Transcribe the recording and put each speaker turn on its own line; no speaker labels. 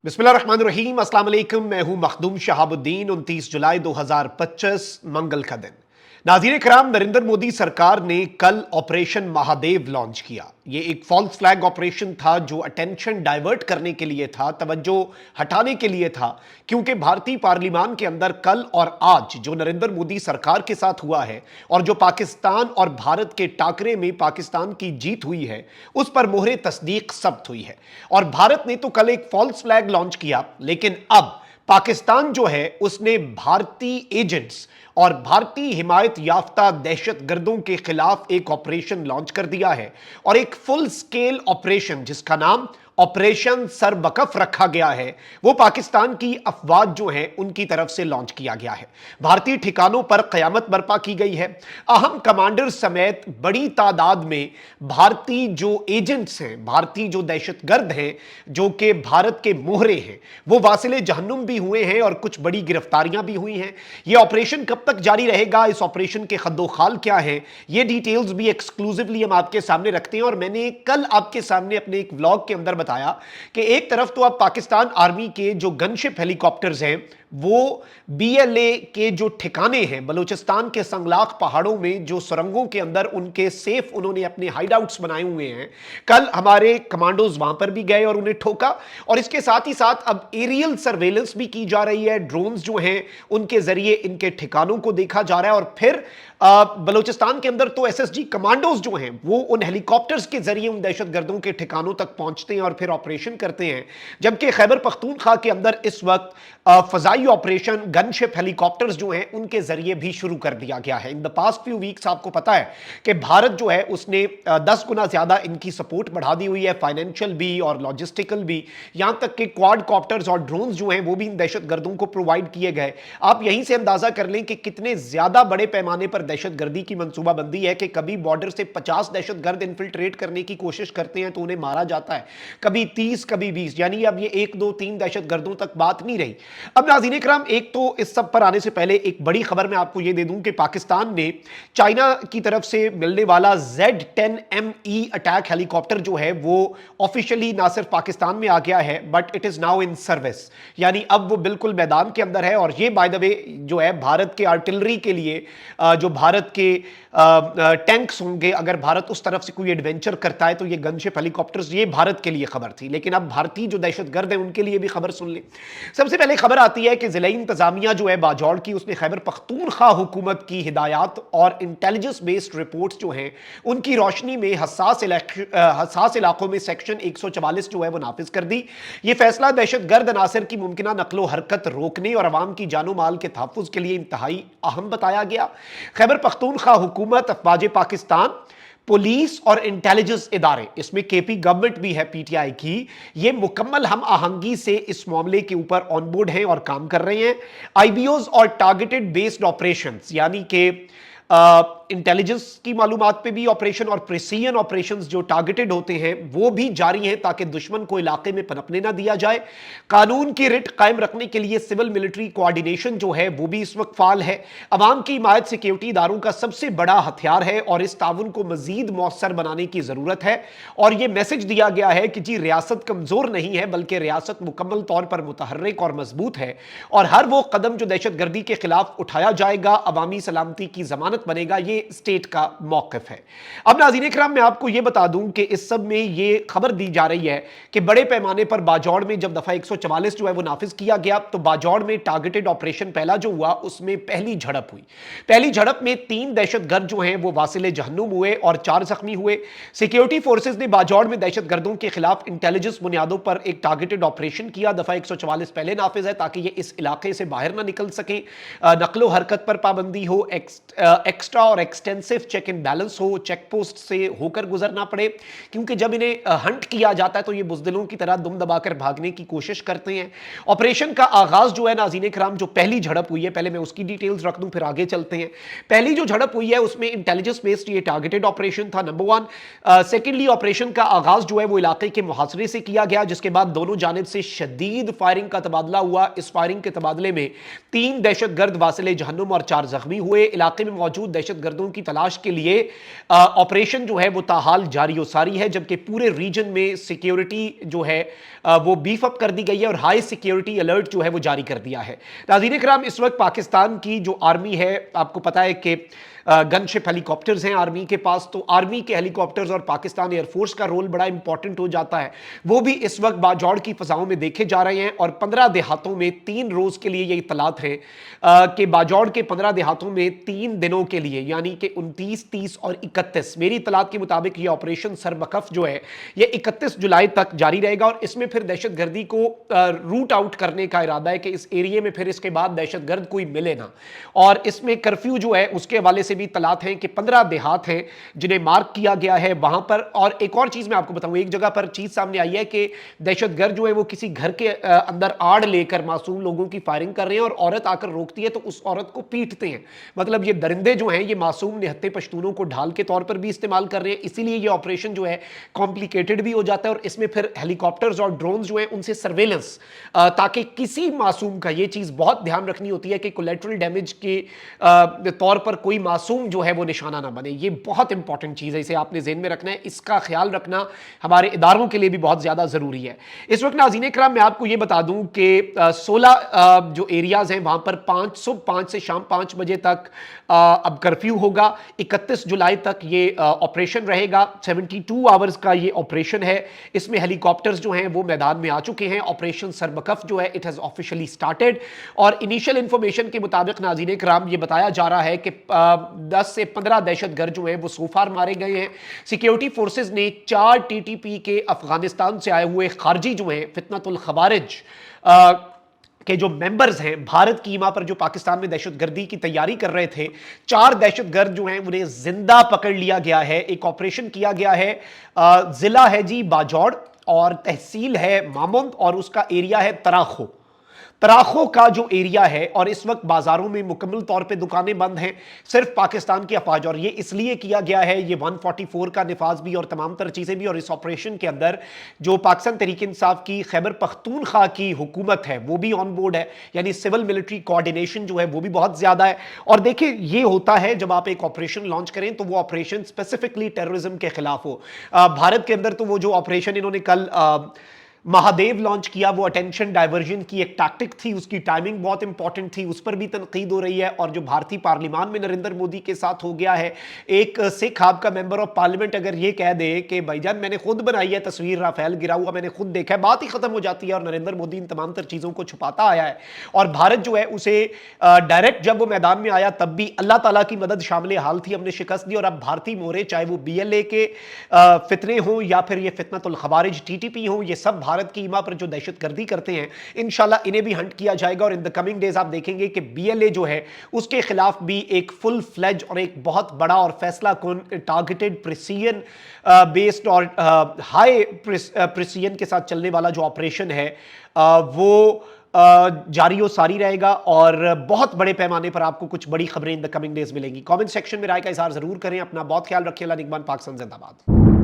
बिस्मिल्लाहिर्रहमानिर्रहीम, अस्सलाम वालेकुम। मैं हूं मखदूम शहाबुद्दीन। 29 जुलाई 2025 मंगल का दिन। नाज़रीन कराम, नरेंद्र मोदी सरकार ने कल ऑपरेशन महादेव लॉन्च किया। ये एक फॉल्स फ्लैग ऑपरेशन था जो अटेंशन डाइवर्ट करने के लिए था, तवज्जो हटाने के लिए था, क्योंकि भारतीय पार्लियामान के अंदर कल और आज जो नरेंद्र मोदी सरकार के साथ हुआ है और जो पाकिस्तान और भारत के टाकरे में पाकिस्तान की जीत हुई है, उस पर मोहरे तस्दीक सब्त हुई है। और भारत ने तो कल एक फॉल्स फ्लैग लॉन्च किया, लेकिन अब पाकिस्तान जो है उसने भारतीय एजेंट्स और भारतीय हिमायत याफ्ता दहशतगर्दों के खिलाफ एक ऑपरेशन लॉन्च कर दिया है। और एक फुल स्केल ऑपरेशन जिसका नाम ऑपरेशन सरबकफ रखा गया है, वो पाकिस्तान की अफवाज जो है उनकी तरफ से लॉन्च किया गया है। भारतीय ठिकानों पर कयामत बर्पा की गई है। अहम कमांडर समेत बड़ी तादाद में भारतीय जो एजेंट्स हैं, भारतीय जो दहशतगर्द हैं, जो कि भारत के मोहरे हैं, वो वासिले जहन्नुम भी हुए हैं और कुछ बड़ी गिरफ्तारियां भी हुई हैं। ये ऑपरेशन कब तक जारी रहेगा, इस ऑपरेशन के खद्दोखाल क्या है, ये डिटेल्स भी एक्सक्लूसिवली हम आपके सामने रखते हैं। और मैंने कल आपके सामने अपने एक व्लॉग के अंदर बताया कि एक तरफ तो अब पाकिस्तान आर्मी के जो गनशिप हेलीकॉप्टर्स हैं वो बीएलए के जो ठिकाने हैं बलूचिस्तान के संगलाख पहाड़ों में, जो सुरंगों के अंदर उनके सेफ उन्होंने अपने हाइडआउट्स बनाए हुए हैं, कल हमारे कमांडोज वहां पर भी गए और उन्हें ठोका। और इसके साथ ही साथ अब एरियल सर्वेलेंस भी की जा रही है। ड्रोन्स जो हैं उनके जरिए इनके ठिकानों को देखा जा रहा है। और फिर बलूचिस्तान के अंदर तो एसएसजी कमांडोज जो हैं वो उन हेलीकॉप्टर्स के जरिए उन दहशतगर्दों के ठिकानों तक पहुंचते हैं और फिर ऑपरेशन करते हैं। जबकि खैबर पख्तूनख्वा के अंदर इस वक्त फजाई ऑपरेशन गनशिप हेलीकॉप्टर्स जो हैं उनके जरिए भी शुरू कर दिया गया है। In the past few weeks आपको पता है कि भारत जो है उसने 10 गुना ज्यादा इनकी सपोर्ट बढ़ा दी हुई है, फाइनेंशियल भी और लॉजिस्टिकल भी। यहां तक कि क्वाड कॉप्टर्स और ड्रोन्स जो हैं वो भी इन दहशतगर्दों को प्रोवाइड किए गए। आप यहीं से अंदाजा कर लें कि कितने ज्यादा बड़े पैमाने पर दहशतगर्दी की मंसूबाबंदी है कि कभी बॉर्डर से 50 दहशतगर्द इन्फिल्ट्रेट करने की कोशिश करते हैं तो उन्हें मारा जाता है, कभी 30, कभी 20। यानी अब ये 1, 2, 3 दहशतगर्दों तक बात नहीं रही। अब नाज़रीन इकराम, एक तो इस सब पर आने से पहले एक बड़ी खबर मैं आपको यह दे दूं कि पाकिस्तान ने चाइना की तरफ से मिलने वाला Z10ME अटैक हेलीकॉप्टर जो है वो ऑफिशियली ना सिर्फ पाकिस्तान में आ गया है, but it is now in service. यानी अब वो बिल्कुल मैदान के अंदर है। और ये बाय द वे जो है भारत के आर्टिलरी के लिए, जो भारत के टैंक्स होंगे, अगर भारत उस तरफ से कोई एडवेंचर करता है तो ये गनशिप हेलीकॉप्टर्स, ये भारत के लिए खबर थी। लेकिन अब भारतीय जो दहशतगर्द हैं उनके लिए भी खबर सुन लें। सबसे पहले खबर आती है कि जिला इंतजामिया जो है बाजौड़ की, उसने खैबर पख्तूनख्वा हुकूमत की हिदायत और इंटेलिजेंस बेस्ड रिपोर्ट्स जो हैं उनकी रोशनी में हसास इलाकों में सेक्शन 144 जो है वो नाफिज कर दी। ये फैसला दहशतगर्द अनासर की मुमकिना नकलो हरकत रोकने और अवाम की जानो माल के तहफ़्फ़ुज़ के लिए इंतहाई अहम बताया गया। खैबर पख्तूनख्वा हुकूमत, अफवाज पाकिस्तान, पुलिस और इंटेलिजेंस इदारे, इसमें केपी गवर्नमेंट भी है पीटीआई की, ये मुकम्मल हम आहंगी से इस मामले के ऊपर ऑनबोर्ड हैं और काम कर रहे हैं। आईबीओज और टारगेटेड बेस्ड ऑपरेशंस, यानी कि इंटेलिजेंस की मालूमात पे भी ऑपरेशन और प्रिसीजन ऑपरेशंस जो टारगेटेड होते हैं वो भी जारी हैं ताकि दुश्मन को इलाके में पनपने ना दिया जाए। कानून की रिट कायम रखने के लिए सिविल मिलिट्री कोऑर्डिनेशन जो है वो भी इस वक्त फाल है। अवाम की हिमायत सिक्योरिटी इदारों का सबसे बड़ा हथियार है और इस ताउन को मजीद मौसर बनाने की जरूरत है। और यह मैसेज दिया गया है कि जी रियासत कमजोर नहीं है, बल्कि रियासत मुकम्मल तौर पर मुतहर्रिक और मजबूत है और हर वो कदम जो दहशतगर्दी के खिलाफ उठाया जाएगा अवामी सलामती की जमानत बनेगा। ये स्टेट का मौक़िफ़ है। अब नाज़रीन इकराम, मैं आपको यह बता दूं कि इस सब में यह खबर दी जा रही है कि बड़े पैमाने पर बाजौड़ में जब दफा 144 जो है वो नाफिज किया गया तो बाजौड़ में टारगेटेड ऑपरेशन पहला जो हुआ उसमें पहली झड़प हुई। पहली झड़प में 3 दहशतगर्द जो हैं वो वासिले जहन्नुम हुए और 4 जख्मी हुए। सिक्योरिटी फोर्सेज ने बाजौड़ में दहशतगर्दों के खिलाफ इंटेलिजेंस बुनियादों पर एक टारगेटेड ऑपरेशन किया। दफा 144 पहले नाफिज है ताकि ये इस इलाके से बाहर ना निकल सके, नकलो हरकत पर पाबंदी हो, एक्स्ट्रा और एक्सटेंसिव चेक एंड बैलेंस हो, चेक पोस्ट से होकर गुजरना पड़े, क्योंकि जब इन्हें हंट किया जाता है तो ये बुजदिलों की तरह दुम दबाकर भागने की कोशिश करते हैं। ऑपरेशन का आगाज जो है नाज़रीन इकराम, जो पहली झड़प हुई है, पहले मैं उसकी डिटेल्स रख दूं फिर आगे चलते हैं। पहली जो झड़प हुई है उसमें इंटेलिजेंस बेस्ड ये टारगेटेड ऑपरेशन था, नंबर 1। सेकेंडली ऑपरेशन का आगाज जो है वो इलाके के मुहासरे से किया गया, जिसके बाद दोनों जानिब से शदीद फायरिंग का तबादला हुआ। इस फायरिंग के तबादले में 3 दहशतगर्द वासिले जहन्नुम और 4 जख्मी हुए। इलाके में मौजूद दहशतगर्द گردوں کی تلاش کے لیے آپریشن جو ہے وہ تاحال جاری و ساری ہے، جبکہ پورے ریجن میں سیکیورٹی جو ہے وہ بیف اپ کر دی گئی ہے اور ہائی سیکیورٹی الرٹ جو ہے وہ جاری کر دیا ہے۔ ناظرین کرام، اس وقت پاکستان کی جو آرمی ہے، آپ کو پتا ہے کہ گن شپ ہیلی کاپٹرز ہیں آرمی کے پاس، تو آرمی کے ہیلی کاپٹرز اور پاکستان ایئر فورس کا رول بڑا امپورٹنٹ ہو جاتا ہے، وہ بھی اس وقت باجوڑ کی فضاؤں میں دیکھے جا رہے ہیں۔ اور 15 دیہاتوں میں 3 روز کے لیے یہ اطلاعات ہیں کہ باجوڑ کے 15 دیہاتوں میں 3 دنوں کے لیے، یعنی کہ 29، 30 اور 31، میری اطلاعات کے مطابق یہ آپریشن سربکف جو ہے یہ 31 جولائی تک جاری رہے گا، اور اس میں پھر دہشت گردی کو روٹ آؤٹ کرنے کا ارادہ ہے کہ اس ایریے میں پھر اس کے بعد دہشت گرد کوئی ملے نہ۔ اور اس میں کرفیو جو ہے اس کے حوالے سے بھی اطلاعات ہیں کہ 15 دیہات ہیں جنہیں مارک کیا گیا ہے وہاں پر۔ اور ایک اور چیز میں آپ کو بتاؤں، ایک جگہ پر چیز سامنے آئی ہے کہ دہشت گرد جو ہے وہ کسی گھر کے اندر آڑ لے کر معصوم لوگوں کی فائرنگ کر رہے ہیں، اور عورت آ کر روکتی ہے تو اس عورت کو پیٹتے ہیں۔ مطلب یہ درندے جو ہیں یہ معصوم نہتے پشتونوں کو ڈھال کے طور پر بھی استعمال کر رہے ہیں، اسی لیے یہ آپریشن جو ہے کمپلیکیٹڈ بھی ہو جاتا ہے، اور اس میں پھر ہیلی کاپٹرز اور ڈرونز جو ہیں ان سے سرویلنس، تاکہ کسی معصوم کا، یہ چیز بہت دھیان رکھنی ہوتی ہے کہ کولیٹرل ڈیمیج کے طور پر کوئی معصوم جو ہے وہ نشانہ نہ بنے، یہ بہت امپورٹنٹ چیز ہے، اسے آپ نے ذہن میں رکھنا ہے، اس کا خیال رکھنا ہمارے اداروں کے لیے بھی بہت زیادہ ضروری ہے۔ اس وقت ناظرین اکرام میں آپ کو یہ بتا دوں کہ 16 جو ایریاز ہیں وہاں پر صبح 5 سے شام 5 بجے تک اب کرفیو ہوگا۔ 31 جولائی تک یہ آپریشن رہے گا، 72 آورز کا یہ آپریشن ہے۔ اس میں ہیلی کاپٹرز جو ہیں وہ میدان میں آ چکے ہیں، آپریشن سربکف جو ہے اٹ ہیز آفیشلی سٹارٹڈ، اور انیشل انفارمیشن کے مطابق ناظرین اکرام یہ بتایا جا رہا ہے کہ 10 سے 15 دہشت گرد جو ہیں وہ سو فار مارے گئے ہیں۔ سیکیورٹی فورسز نے 4 ٹی ٹی پی کے افغانستان سے آئے ہوئے خارجی جو ہیں فتنۃ الخوارج کے جو ممبرز ہیں بھارت کی ایما پر جو پاکستان میں دہشت گردی کی تیاری کر رہے تھے، 4 دہشت گرد جو ہیں انہیں زندہ پکڑ لیا گیا ہے۔ ایک آپریشن کیا گیا ہے، ضلع ہے جی باجوڑ اور تحصیل ہے مامند، اور اس کا ایریا ہے تراخو کا جو ایریا ہے، اور اس وقت بازاروں میں مکمل طور پہ دکانیں بند ہیں، صرف پاکستان کی افواج، اور یہ اس لیے کیا گیا ہے، یہ 144 کا نفاذ بھی اور تمام تر چیزیں بھی، اور اس آپریشن کے اندر جو پاکستان تحریک انصاف کی خیبر پختونخوا کی حکومت ہے وہ بھی آن بورڈ ہے، یعنی سول ملٹری کوارڈینیشن جو ہے وہ بھی بہت زیادہ ہے۔ اور دیکھیں یہ ہوتا ہے جب آپ ایک آپریشن لانچ کریں تو وہ آپریشن اسپیسیفکلی ٹیررزم کے خلاف ہو۔ بھارت کے اندر تو وہ جو آپریشن انہوں نے کل مہادیو لانچ کیا، وہ اٹینشن ڈائیورژن کی ایک ٹیکٹک تھی، اس کی ٹائمنگ بہت امپورٹنٹ تھی، اس پر بھی تنقید ہو رہی ہے۔ اور جو بھارتی پارلیمان میں نریندر مودی کے ساتھ ہو گیا ہے، ایک سکھ آپ کا ممبر آف پارلیمنٹ اگر یہ کہہ دے کہ بھائی جان میں نے خود بنائی ہے تصویر رافیل گرا ہوا، میں نے خود دیکھا ہے، بات ہی ختم ہو جاتی ہے، اور نریندر مودی ان تمام تر چیزوں کو چھپاتا آیا ہے۔ اور بھارت جو ہے اسے ڈائریکٹ جب وہ میدان میں آیا تب بھی اللہ تعالیٰ کی مدد شامل حال تھی، ہم نے شکست دی، اور اب بھارتی مورے چاہے وہ بی ایل اے کے فتنے ہوں یا پھر یہ فتنۃ الخوارج ٹی ٹی پی ہوں، یہ سب بھارت کی ایما پر جو دہشت گردی کرتے ہیں انشاءاللہ انہیں بھی ہنٹ کیا جائے گا۔ اور ان دی کمنگ ڈیز آپ دیکھیں گے کہ بی ایل اے جو ہے اس کے خلاف بھی ایک فل فلیج اور ایک بہت بڑا اور فیصلہ کن ٹارگیٹڈ پریسیجن بیسڈ اور ہائی پریسیجن کے ساتھ چلنے والا جو آپریشن ہے وہ جاری و ساری رہے گا، اور بہت بڑے پیمانے پر آپ کو کچھ بڑی خبریں ان دی کمنگ ڈیز ملیں گی۔ کامنٹ سیکشن میں رائے کا اظہار ضرور کریں، اپنا بہت خیال رکھیں۔ اللہ نگہبان، پاکستان زندہ باد۔